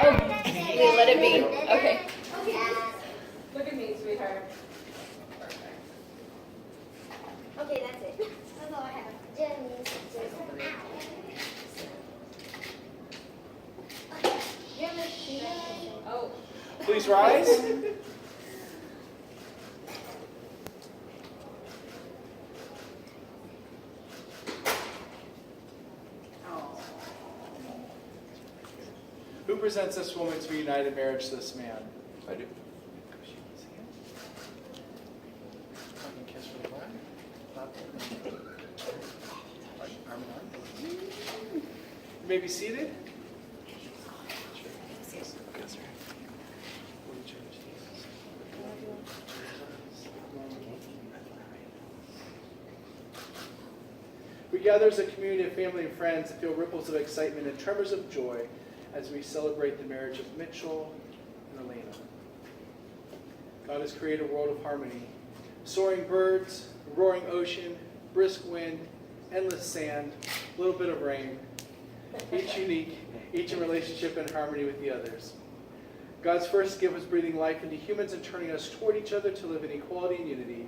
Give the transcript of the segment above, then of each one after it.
Oh, we let it be. Okay. Look at me, sweetheart. Okay, that's it. That's all I have. Oh. Please rise. Who presents this woman to be united in marriage to this man? I do. Kiss for the bride. You may be seated. We gather as a community of family and friends and feel ripples of excitement and tremors of joy as we celebrate the marriage of Mitchell and Elena. God has created a world of harmony. Soaring birds, a roaring ocean, brisk wind, endless sand, a little bit of rain. Each unique, each in relationship and harmony with the others. God's first gift was breathing life into humans and turning us toward each other to live in equality and unity.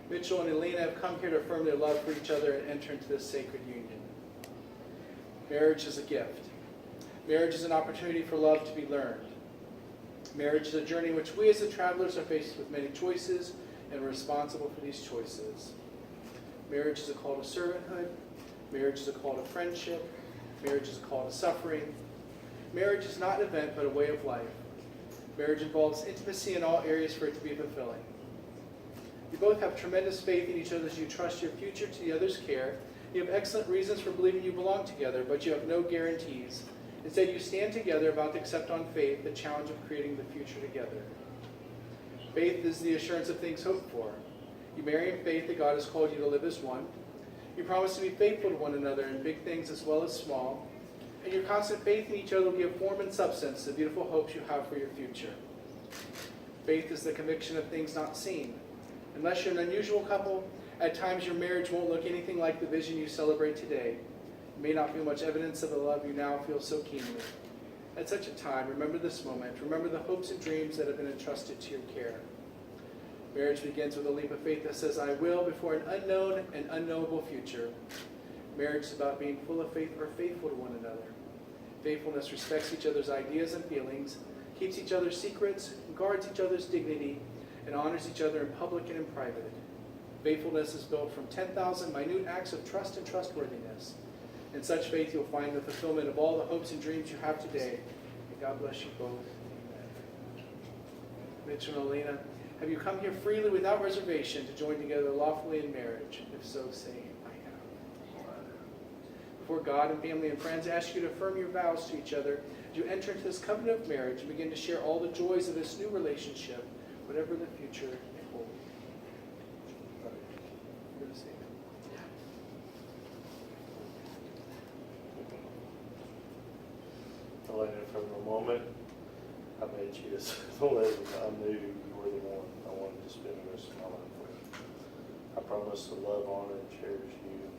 Mitchell and Elena have come here to affirm their love for each other and enter into this sacred union. Marriage is a gift. Marriage is an opportunity for love to be learned. Marriage is a journey in which we as the travelers are faced with many choices and are responsible for these choices. Marriage is a call to servanthood. Marriage is a call to friendship. Marriage is a call to suffering. Marriage is not an event, but a way of life. Marriage involves intimacy in all areas for it to be fulfilling. You both have tremendous faith in each other as you trust your future to the other's care. You have excellent reasons for believing you belong together, but you have no guarantees. Instead, you stand together about to accept on faith the challenge of creating the future together. Faith is the assurance of things hoped for. You marry in faith that God has called you to live as one. You promise to be faithful to one another in big things as well as small. And your constant faith in each other will give form and substance to the beautiful hopes you have for your future. Faith is the conviction of things not seen. Unless you're an unusual couple, at times your marriage won't look anything like the vision you celebrate today. You may not feel much evidence of the love you now feel so keenly. At such a time, remember this moment. Remember the hopes and dreams that have been entrusted to your care. Marriage begins with a leap of faith that says, I will, before an unknown and unknowable future. Marriage is about being full of faith or faithful to one another. Faithfulness respects each other's ideas and feelings, keeps each other's secrets, guards each other's dignity, and honors each other in public and in private. Faithfulness is built from 10,000 minute acts of trust and trustworthiness. In such faith, you'll find the fulfillment of all the hopes and dreams you have today. And God bless you both. Amen. Mitchell and Elena, have you come here freely without reservation to join together lawfully in marriage? If so, say, I have. Before God and family and friends, I ask you to affirm your vows to each other as you enter into this covenant of marriage and begin to share all the joys of this new relationship, whatever the future may hold. You're going to say it. Elena, from the moment I met you as the lady, I knew you were the one I wanted to spend the rest of my life with. I promise to love, honor, and cherish you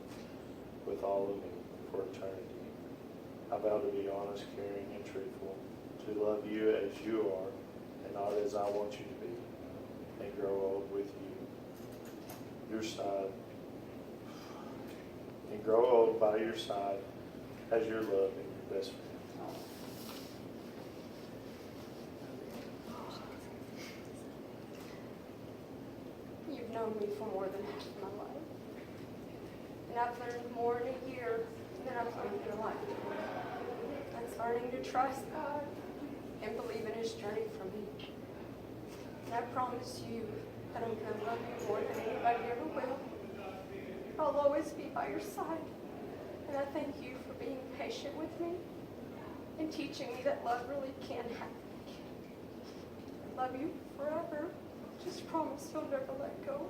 with all of me for eternity. I vow to be honest, caring, and truthful, to love you as you are and not as I want you to be, and grow old with you, your side, and grow old by your side as your love and your best friend. You've known me for more than half my life. And I've learned more in a year than I've learned in a lifetime. I'm starting to trust God and believe in His journey for me. And I promise you that I'm going to love you more than anybody ever will. I'll always be by your side. And I thank you for being patient with me and teaching me that love really can happen. I love you forever. Just promise you'll never let go.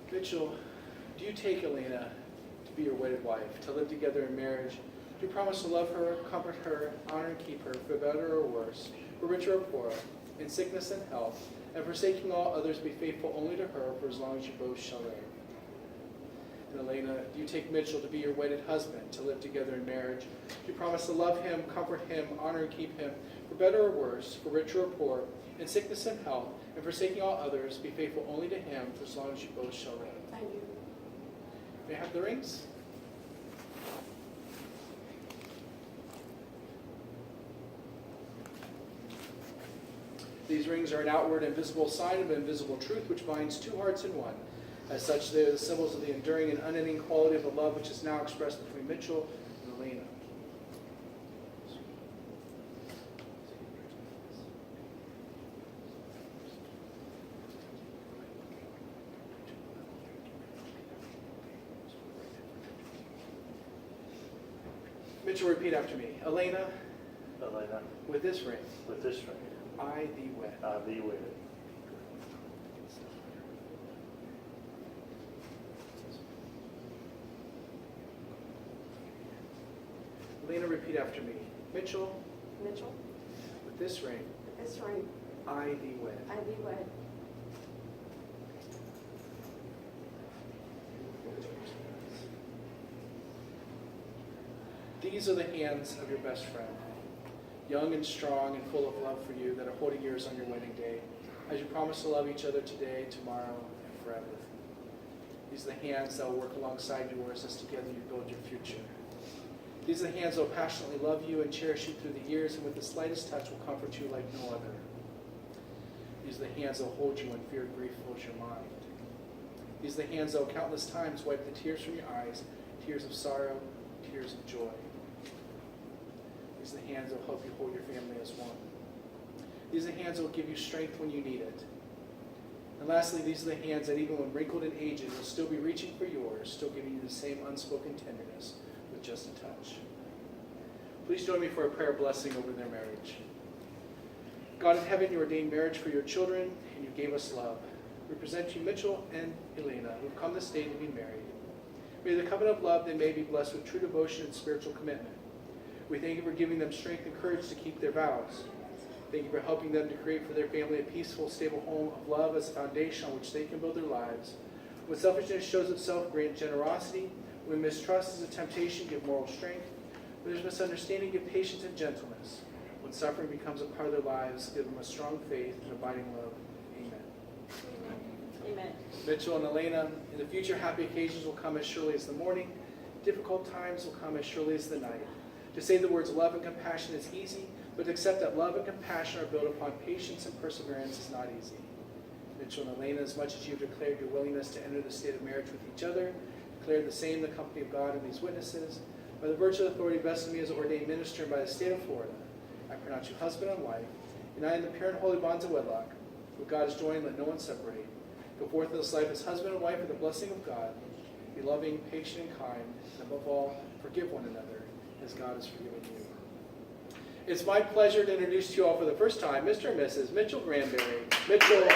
Mitchell, do you take Elena to be your wedded wife, to live together in marriage? Do you promise to love her, comfort her, honor and keep her, for better or worse, for richer or poorer, in sickness and health, and forsaking all others, be faithful only to her for as long as you both shall reign? And Elena, do you take Mitchell to be your wedded husband, to live together in marriage? Do you promise to love him, comfort him, honor and keep him, for better or worse, for richer or poor, in sickness and health, and forsaking all others, be faithful only to him for as long as you both shall live? I do. May I have the rings? These rings are an outward and visible sign of an invisible truth which binds two hearts in one. As such, they are the symbols of the enduring and unending quality of the love which is now expressed between Mitchell and Elena. Mitchell, repeat after me. Elena, Elena, with this ring, with this ring, I thee wed. I thee wed. Elena, repeat after me. Mitchell, Mitchell, with this ring, with this ring, I thee wed. I thee wed. These are the hands of your best friend, young and strong and full of love for you, that are holding yours on your wedding day, as you promise to love each other today, tomorrow, and forever. These are the hands that will work alongside yours as together you build your future. These are the hands that will passionately love you and cherish you through the years, and with the slightest touch will comfort you like no other. These are the hands that will hold you when fear and grief fills your mind. These are the hands that will countless times wipe the tears from your eyes, tears of sorrow, tears of joy. These are the hands that will help you hold your family as one. These are the hands that will give you strength when you need it. And lastly, these are the hands that even when wrinkled and aged will still be reaching for yours, still giving you the same unspoken tenderness with just a touch. Please join me for a prayer blessing over their marriage. God in heaven, you ordained marriage for your children, and you gave us love. We present you Mitchell and Elena, who have come this day to be married. May the covenant of love they may be blessed with true devotion and spiritual commitment. We thank you for giving them strength and courage to keep their vows. Thank you for helping them to create for their family a peaceful, stable home of love as a foundation on which they can build their lives. When selfishness shows itself, grant generosity. When mistrust is a temptation, give moral strength. When there's misunderstanding, give patience and gentleness. When suffering becomes a part of their lives, give them a strong faith and abiding love. Amen. Amen. Mitchell and Elena, in the future, happy occasions will come as surely as the morning. Difficult times will come as surely as the night. To say the words love and compassion is easy, but to accept that love and compassion are built upon patience and perseverance is not easy. Mitchell and Elena, as much as you've declared your willingness to enter the state of marriage with each other, declare the same in the company of God and these witnesses. By the virtue of authority vested in me as an ordained minister and by the state of Florida, I pronounce you husband and wife, united in the pure and holy bonds of wedlock. What God has joined, let no one separate. Go forth in this life as husband and wife with the blessing of God. Be loving, patient, and kind, and above all, forgive one another as God has forgiven you. It's my pleasure to introduce to you all for the first time, Mr. and Mrs. Mitchell Granberry. Mitchell.